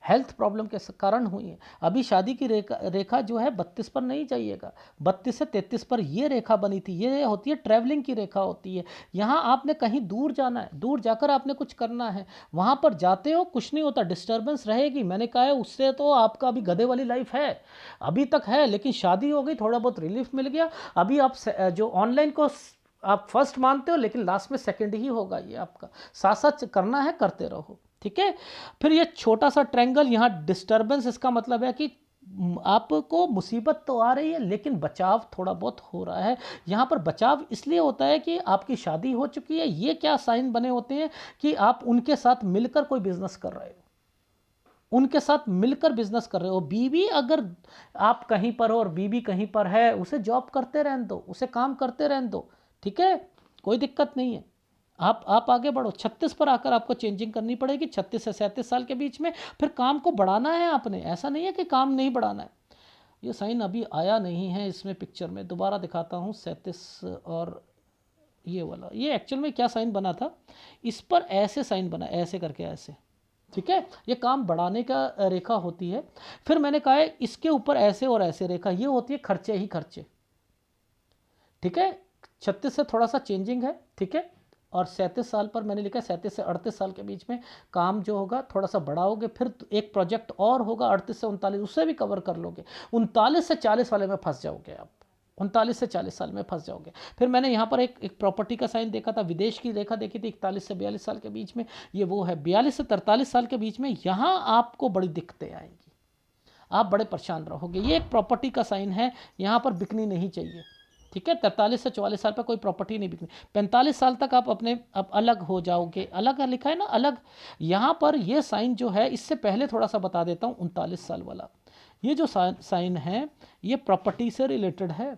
हेल्थ प्रॉब्लम के कारण हुई है। अभी शादी की रेखा जो है 32 पर नहीं जाइएगा, 32 से 33 पर ये रेखा बनी थी। ये होती है ट्रैवलिंग की रेखा होती है। यहाँ आपने कहीं दूर जाना है, दूर जाकर आपने कुछ करना है, वहाँ पर जाते हो, कुछ नहीं होता, डिस्टर्बेंस रहेगी। मैंने कहा है, उससे तो आपका अभी गधे वाली लाइफ है, अभी तक है, लेकिन शादी हो गई, थोड़ा बहुत रिलीफ मिल गया। अभी आप जो ऑनलाइन को आप फर्स्ट मानते हो, लेकिन लास्ट में सेकंड ही होगा। ये आपका साथ साथ करना है, करते रहो। ठीक है। फिर ये छोटा सा ट्रायंगल, यहाँ डिस्टर्बेंस, इसका मतलब है कि आपको मुसीबत तो आ रही है, लेकिन बचाव थोड़ा बहुत हो रहा है। यहाँ पर बचाव इसलिए होता है कि आपकी शादी हो चुकी है। ये क्या साइन बने होते हैं कि आप उनके साथ मिलकर कोई बिजनेस कर रहे हो, उनके साथ मिलकर बिजनेस कर रहे हो। बीवी अगर आप कहीं पर हो और बीवी कहीं पर है, उसे जॉब करते रहने दो, उसे काम करते रहने दो। ठीक है। कोई दिक्कत नहीं है, आप आगे बढ़ो। 36 पर आकर आपको चेंजिंग करनी पड़ेगी, 36 से 37 साल के बीच में। फिर काम को बढ़ाना है आपने, ऐसा नहीं है कि काम नहीं बढ़ाना है। ये साइन अभी आया नहीं है इसमें पिक्चर में, दोबारा दिखाता हूँ 37 और ये वाला। ये एक्चुअल में क्या साइन बना था, इस पर ऐसे साइन बना, ऐसे करके ऐसे, ठीक है, ये काम बढ़ाने का रेखा होती है। फिर मैंने कहा है इसके ऊपर ऐसे और ऐसे रेखा, ये होती है खर्चे ही खर्चे, ठीक है। 36 से थोड़ा सा चेंजिंग है, ठीक है। और 37 साल पर मैंने लिखा है 37 से 38 साल के बीच में काम जो होगा थोड़ा सा बढ़ाओगे। फिर एक प्रोजेक्ट और होगा 38 से 39, उससे भी कवर कर लोगे। 39 से 40 वाले में फंस जाओगे आप, 39 से 40 साल में फंस जाओगे। फिर मैंने यहाँ पर एक प्रॉपर्टी का साइन देखा था, विदेश की रेखा देखी थी 41 से 42 साल के बीच में, ये वो है। 42 से 43 साल के बीच में यहाँ आपको बड़ी दिक्कतें आएंगी, आप बड़े परेशान रहोगे। ये एक प्रॉपर्टी का साइन है, यहाँ पर बिकनी नहीं चाहिए, ठीक है। 43 से 44 साल पर कोई प्रॉपर्टी नहीं बिकनी। 45 साल तक आप अपने अब अलग हो जाओगे, अलग लिखा है ना, अलग। यहाँ पर ये साइन जो है, इससे पहले थोड़ा सा बता देता हूँ, 39 साल वाला ये जो साइन है ये प्रॉपर्टी से रिलेटेड है।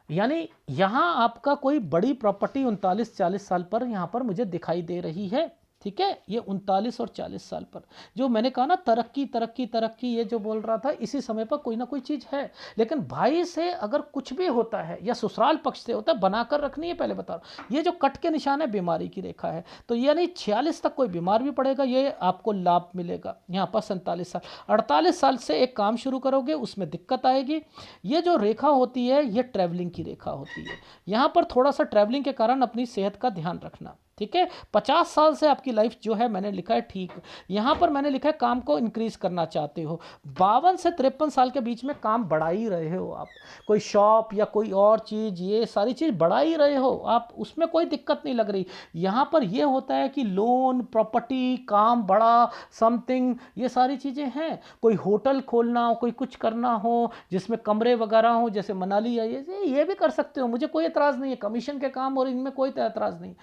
यानी यहाँ आपका कोई बड़ी प्रॉपर्टी 39-40 साल पर यहाँ पर मुझे दिखाई दे रही है, ठीक है। ये 39 और 40 साल पर जो मैंने कहा ना, तरक्की तरक्की तरक्की, ये जो बोल रहा था, इसी समय पर कोई ना कोई चीज़ है। लेकिन भाई से अगर कुछ भी होता है या ससुराल पक्ष से होता है, बनाकर रखनी है, पहले बता रहा हूँ। ये जो कट के निशान है बीमारी की रेखा है, तो यानी 46 तक कोई बीमार भी पड़ेगा, ये आपको लाभ मिलेगा। यहाँ पर 47 साल, 48 साल से एक काम शुरू करोगे, उसमें दिक्कत आएगी। ये जो रेखा होती है ये ट्रैवलिंग की रेखा होती है, यहाँ पर थोड़ा सा ट्रैवलिंग के कारण अपनी सेहत का ध्यान रखना, ठीक है। 50 साल से आपकी लाइफ जो है, मैंने लिखा है ठीक। यहाँ पर मैंने लिखा है काम को इंक्रीज करना चाहते हो। 52 से 53 साल के बीच में काम बढ़ा ही रहे हो आप, कोई शॉप या कोई और चीज़, ये सारी चीज़ बढ़ा ही रहे हो आप, उसमें कोई दिक्कत नहीं लग रही। यहाँ पर ये होता है कि लोन, प्रॉपर्टी, काम बड़ा, समथिंग, ये सारी चीज़ें हैं। कोई होटल खोलना हो, कोई कुछ करना हो जिसमें कमरे वगैरह हो, जैसे मनाली है, ये भी कर सकते हो, मुझे कोई एतराज़ नहीं है। कमीशन के काम और इनमें कोई एतराज़ नहीं।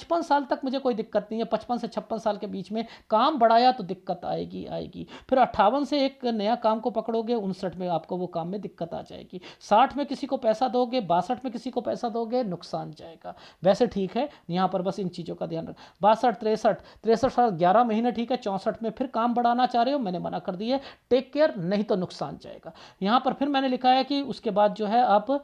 55 साल तक मुझे कोई दिक्कत नहीं है, 55 से 56 साल के बीच में काम बढ़ाया तो दिक्कत आएगी। फिर 58 से एक नया काम को पकड़ोगे, 59 में आपको वो काम में दिक्कत आ जाएगी। 60 में किसी को पैसा दोगे, 62 में किसी को पैसा दोगे, नुकसान जाएगा। वैसे ठीक है, यहाँ पर बस इन चीज़ों का ध्यान रख। 62, 63 साल 11 महीने ठीक है। 64 में फिर काम बढ़ाना चाह रहे हो, मैंने मना कर दिया है, टेक केयर, नहीं तो नुकसान जाएगा। यहाँ पर फिर मैंने लिखा है कि उसके बाद जो है आप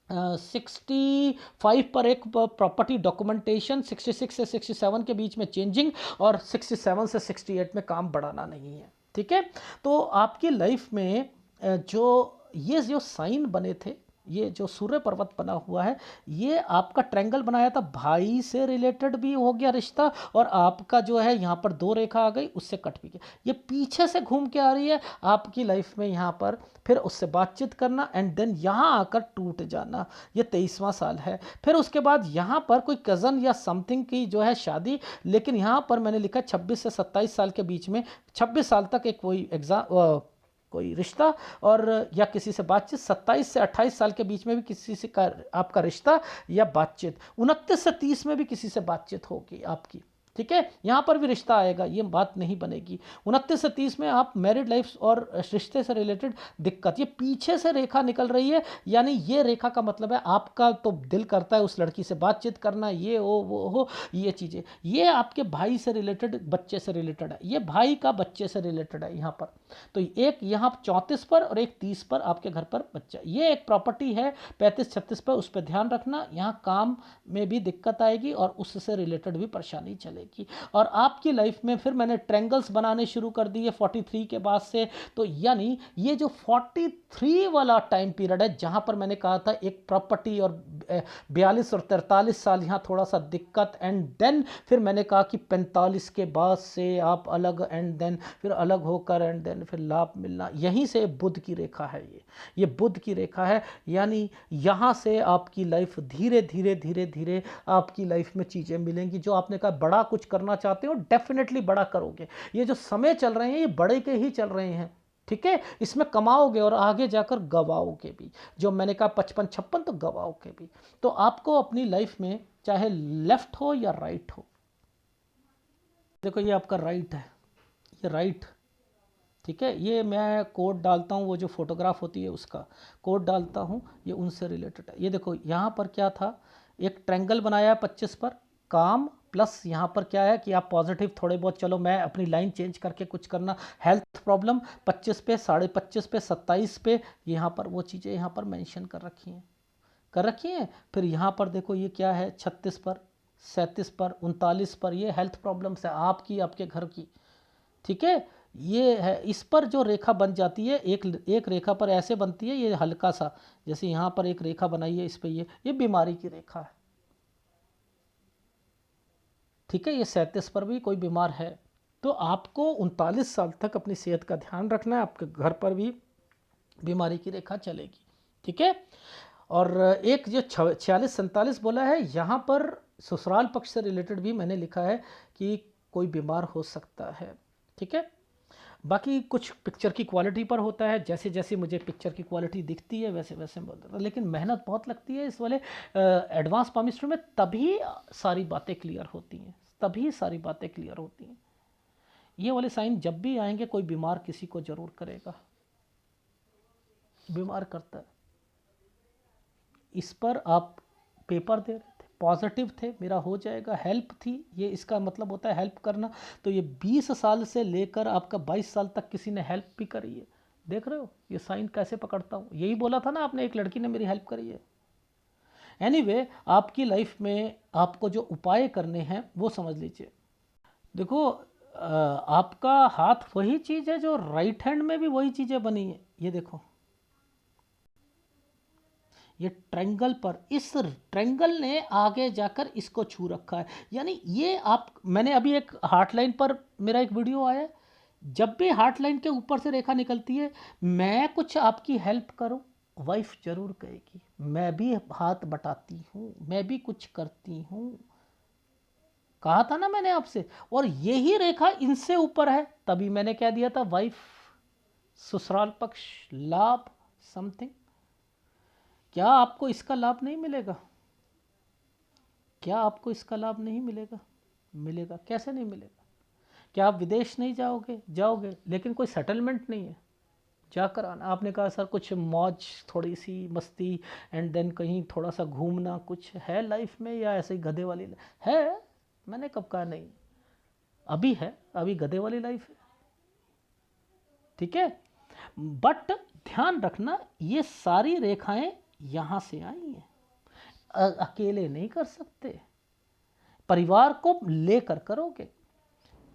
65 पर एक प्रॉपर्टी डॉक्यूमेंटेशन, 66 से 67 के बीच में चेंजिंग, और 67 से 68 में काम बढ़ाना नहीं है, ठीक है। तो आपकी लाइफ में ये जो साइन बने थे, ये जो सूर्य पर्वत बना हुआ है, ये आपका ट्रायंगल बनाया था, भाई से रिलेटेड भी हो गया रिश्ता, और आपका जो है यहाँ पर 2 रेखा आ गई, उससे कट भी गया। ये पीछे से घूम के आ रही है आपकी लाइफ में, यहाँ पर फिर उससे बातचीत करना, एंड देन यहाँ आकर टूट जाना। ये 23वां साल है। फिर उसके बाद यहाँ पर कोई कज़न या समथिंग की जो है शादी, लेकिन यहाँ पर मैंने लिखा 26 से 27 साल के बीच में, 26 साल तक एक कोई रिश्ता, और या किसी से बातचीत। 27 से 28 साल के बीच में भी किसी से आपका रिश्ता या बातचीत। 29 से 30 में भी किसी से बातचीत होगी आपकी, ठीक है। यहाँ पर भी रिश्ता आएगा, ये बात नहीं बनेगी। 29 से 30 में आप मैरिड लाइफ और रिश्ते से रिलेटेड दिक्कत, ये पीछे से रेखा निकल रही है। यानी ये रेखा का मतलब है आपका तो दिल करता है उस लड़की से बातचीत करना, ये हो वो हो, ये चीज़ें, ये आपके भाई से रिलेटेड, बच्चे से रिलेटेड है, ये भाई का बच्चे से रिलेटेड है यहाँ पर। तो एक यहाँ 34 पर और एक 30 पर आपके घर पर बच्चा, ये एक प्रॉपर्टी है 35-36 पर, उस पर ध्यान रखना। यहाँ काम में भी दिक्कत आएगी और उससे रिलेटेड भी परेशानी चलेगी। और आपकी लाइफ में फिर मैंने ट्रायंगल्स बनाने शुरू कर दिए 43 के बाद से। तो यानी ये जो 43 वाला टाइम पीरियड है, जहां पर मैंने कहा था एक प्रॉपर्टी, और 42 और 43 साल यहाँ थोड़ा सा दिक्कत, एंड देन फिर मैंने कहा कि 45 के बाद से आप अलग, एंड देन फिर अलग होकर, एंड देन फिर लाभ मिलना। यहीं से बुध की रेखा है, ये बुध की रेखा है। यानी यहाँ से आपकी लाइफ धीरे धीरे धीरे धीरे आपकी लाइफ में चीज़ें मिलेंगी। जो आपने कहा बड़ा कुछ करना चाहते हो, डेफिनेटली बड़ा करोगे। ये जो समय चल रहे हैं, ये बड़े के ही चल रहे हैं, ठीक है। इसमें कमाओगे और आगे जाकर गवाओगे भी। जो मैंने कहा 55-56, तो गवाओगे भी। तो आपको अपनी लाइफ में चाहे लेफ्ट हो या राइट हो, देखो ये आपका राइट है, ये राइट, ठीक है, ये मैं कोड डालता हूँ, वो जो फोटोग्राफ होती है उसका कोड डालता हूँ, ये उनसे रिलेटेड है। ये देखो यहाँ पर क्या था, एक ट्रायंगल बनाया है 25 पर, काम प्लस यहाँ पर क्या है कि आप पॉजिटिव थोड़े बहुत, चलो मैं अपनी लाइन चेंज करके कुछ करना, हेल्थ प्रॉब्लम 25 पे, 25.5 पे, 27 पे, यहाँ पर वो चीज़ें यहाँ पर मेंशन कर रखी हैं। फिर यहाँ पर देखो ये क्या है, 36 पर, 37 पर, 39 पर, ये हेल्थ प्रॉब्लम्स है आपकी, आपके घर की। ठीक है, ये है, इस पर जो रेखा बन जाती है, एक रेखा पर ऐसे बनती है, ये हल्का सा, जैसे यहाँ पर एक रेखा बनाई है, इस पे ये बीमारी की रेखा है। ठीक है, ये 37 पर भी कोई बीमार है, तो आपको 39 साल तक अपनी सेहत का ध्यान रखना है, आपके घर पर भी बीमारी की रेखा चलेगी। ठीक है, और एक जो 46-47 बोला है, यहाँ पर ससुराल पक्ष से रिलेटेड भी मैंने लिखा है कि कोई बीमार हो सकता है। ठीक है, बाकी कुछ पिक्चर की क्वालिटी पर होता है, जैसे जैसे मुझे पिक्चर की क्वालिटी दिखती है वैसे वैसे मैं बोलता था, लेकिन मेहनत बहुत लगती है इस वाले एडवांस पामिस्ट्री में, तभी सारी बातें क्लियर होती हैं, तभी सारी बातें क्लियर होती हैं। ये वाले साइन जब भी आएंगे, कोई बीमार किसी को ज़रूर करेगा, बीमार करता है। इस पर आप पेपर दे रहे थे, पॉजिटिव थे, मेरा हो जाएगा, हेल्प थी, ये इसका मतलब होता है हेल्प करना। तो ये 20 साल से लेकर आपका 22 साल तक किसी ने हेल्प भी करी है। देख रहे हो ये साइन कैसे पकड़ता हूँ, यही बोला था ना आपने, एक लड़की ने मेरी हेल्प करी है। एनीवे, आपकी लाइफ में आपको जो उपाय करने हैं वो समझ लीजिए। देखो आपका हाथ वही चीज़ है जो राइट हैंड में भी वही चीज़ें बनी है। ये देखो, ये ट्रायंगल पर, इस ट्रायंगल ने आगे जाकर इसको छू रखा है, यानी ये आप, मैंने अभी एक हार्ट लाइन पर मेरा एक वीडियो आया है, जब भी हार्ट लाइन के ऊपर से रेखा निकलती है, मैं कुछ आपकी हेल्प करूं, वाइफ जरूर कहेगी मैं भी हाथ बटाती हूं, मैं भी कुछ करती हूं, कहा था ना मैंने आपसे। और यही रेखा इनसे ऊपर है, तभी मैंने क्या दिया था, वाइफ, ससुराल पक्ष, लाभ, समथिंग। क्या आपको इसका लाभ नहीं मिलेगा? क्या आपको इसका लाभ नहीं मिलेगा? मिलेगा, कैसे नहीं मिलेगा? क्या आप विदेश नहीं जाओगे? जाओगे, लेकिन कोई सेटलमेंट नहीं है, जाकर आना। आपने कहा सर कुछ मौज, थोड़ी सी मस्ती, एंड देन कहीं थोड़ा सा घूमना, कुछ है लाइफ में, या ऐसे ही गधे वाली है? मैंने कब कहा नहीं, अभी है, अभी गधे वाली लाइफ है। ठीक है, बट ध्यान रखना, ये सारी रेखाएं यहां से आई हैं, अकेले नहीं कर सकते, परिवार को लेकर करोगे।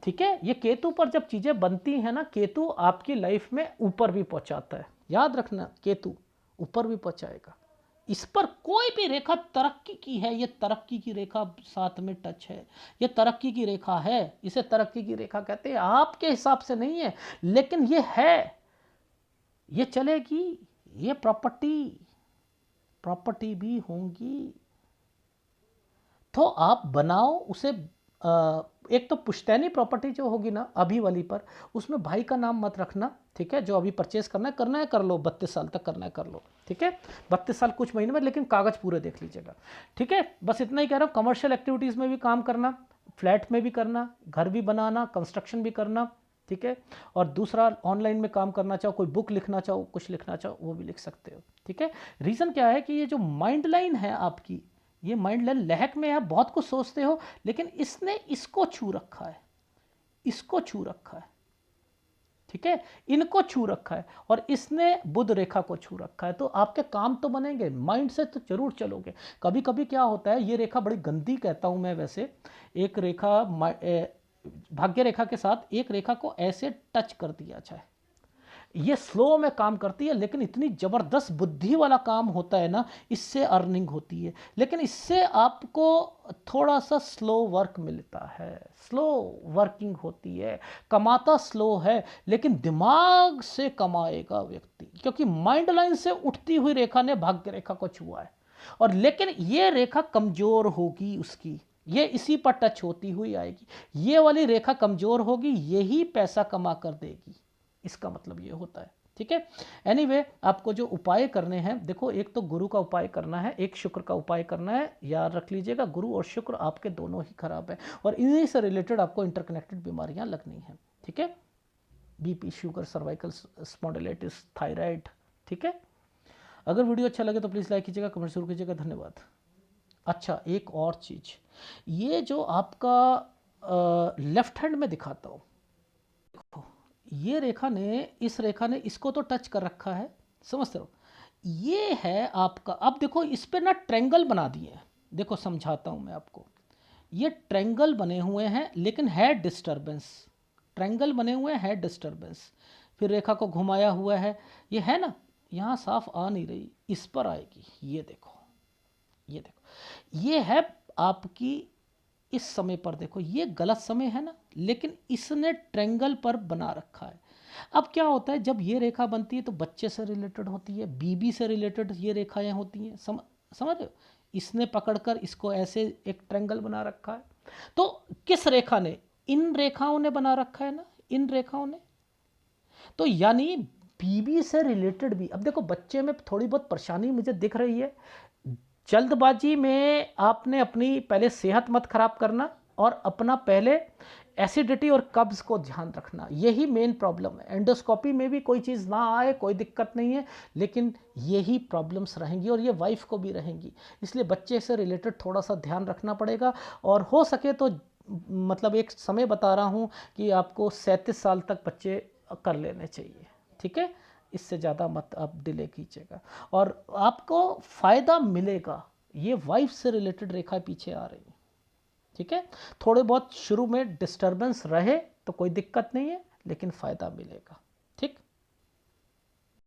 ठीक है, ये केतु पर जब चीजें बनती हैं ना, केतु आपकी लाइफ में ऊपर भी पहुंचाता है, याद रखना, केतु ऊपर भी पहुंचाएगा। इस पर कोई भी रेखा तरक्की की है, ये तरक्की की रेखा साथ में टच है, ये तरक्की की रेखा है, इसे तरक्की की रेखा कहते हैं, आपके हिसाब से नहीं है, लेकिन ये है, ये चलेगी, ये प्रॉपर्टी भी होंगी। तो आप बनाओ उसे, एक तो पुश्तैनी प्रॉपर्टी जो होगी ना अभी वाली पर, उसमें भाई का नाम मत रखना। ठीक है, जो अभी परचेस करना है कर लो, 32 साल तक करना है कर लो। ठीक है, 32 साल कुछ महीने में, लेकिन कागज पूरे देख लीजिएगा। ठीक है, बस इतना ही कह रहा हूँ, कमर्शियल एक्टिविटीज़ में भी काम करना, फ्लैट में भी करना, घर भी बनाना, कंस्ट्रक्शन भी करना। ठीक है, और दूसरा ऑनलाइन में काम करना चाहो, कोई बुक लिखना चाहो, कुछ लिखना चाहो, वो भी लिख सकते हो। ठीक है, रीज़न क्या है कि ये जो माइंड लाइन है आपकी, ये माइंड लाइन लहक में है, बहुत कुछ सोचते हो, लेकिन इसने इसको छू रखा है, इसको छू रखा है। ठीक है, इनको छू रखा है, और इसने बुध रेखा को छू रखा है, तो आपके काम तो बनेंगे, माइंड से तो जरूर चलोगे। कभी कभी क्या होता है, ये रेखा बड़ी गंदी कहता हूं मैं वैसे, एक रेखा भाग्य रेखा के साथ एक रेखा को ऐसे टच कर दिया जाए, ये स्लो में काम करती है, लेकिन इतनी ज़बरदस्त बुद्धि वाला काम होता है ना, इससे अर्निंग होती है, लेकिन इससे आपको थोड़ा सा स्लो वर्क मिलता है, स्लो वर्किंग होती है, कमाता स्लो है, लेकिन दिमाग से कमाएगा व्यक्ति, क्योंकि माइंड लाइन से उठती हुई रेखा ने भाग्य रेखा को छुआ है, और लेकिन ये रेखा कमज़ोर होगी उसकी, ये इसी पर टच होती हुई आएगी, ये वाली रेखा कमज़ोर होगी, यही पैसा कमा कर देगी, इसका मतलब ये होता है। ठीक है, एनीवे, आपको जो उपाय करने हैं, देखो, एक तो गुरु का उपाय करना है, एक शुक्र का उपाय करना है, याद रख लीजिएगा, गुरु और शुक्र आपके दोनों ही खराब है, और इन्हीं से रिलेटेड आपको इंटरकनेक्टेड बीमारियां लगनी हैं। ठीक है, BP, sugar, cervical spondylitis, thyroid. ठीक है, अगर वीडियो अच्छा लगे तो प्लीज़ लाइक कीजिएगा, कमेंट जरूर कीजिएगा। धन्यवाद। अच्छा, एक और चीज़, ये जो आपका लेफ्ट हैंड में दिखाता हूँ, देखो ये रेखा ने, इस रेखा ने इसको तो टच कर रखा है, समझते हो, ये है आपका। अब देखो इस पे ना ट्रेंगल बना दिए हैं, देखो समझाता हूँ मैं आपको। ये ट्रेंगल बने हुए हैं लेकिन है डिस्टरबेंस, ट्रेंगल बने हुए हैं, डिस्टरबेंस। फिर रेखा को घुमाया हुआ है, ये है ना, यहाँ साफ आ नहीं रही, इस पर आएगी। ये देखो, ये देखो, ये है आपकी, इस समय पर देखो ये गलत समय है ना, लेकिन इसने ट्रेंगल पर बना रखा है। अब क्या होता है, जब ये रेखा बनती है तो बच्चे से रिलेटेड होती है, बीबी से रिलेटेड ये रेखाएं होती हैं, समझ रहे हो। इसने पकड़कर इसको ऐसे एक ट्रेंगल बना रखा है, तो किस रेखा ने, इन रेखाओं ने बना रखा है ना, इन रेखाओं ने, तो यानी बीबी से रिलेटेड भी। अब देखो बच्चे में थोड़ी बहुत परेशानी मुझे दिख रही है, जल्दबाजी में आपने अपनी पहले सेहत मत खराब करना, और अपना पहले एसिडिटी और कब्ज को ध्यान रखना, यही मेन प्रॉब्लम है। एंडोस्कोपी में भी कोई चीज़ ना आए कोई दिक्कत नहीं है, लेकिन यही प्रॉब्लम्स रहेंगी और ये वाइफ को भी रहेंगी, इसलिए बच्चे से रिलेटेड थोड़ा सा ध्यान रखना पड़ेगा। और हो सके तो मतलब एक समय बता रहा हूँ कि आपको 37 साल तक बच्चे कर लेने चाहिए। ठीक है, इससे ज़्यादा मत आप डिले कीजिएगा, और आपको फ़ायदा मिलेगा। ये वाइफ से रिलेटेड रेखा पीछे आ रही है। ठीक है, थोड़े बहुत शुरू में डिस्टरबेंस रहे तो कोई दिक्कत नहीं है, लेकिन फ़ायदा मिलेगा।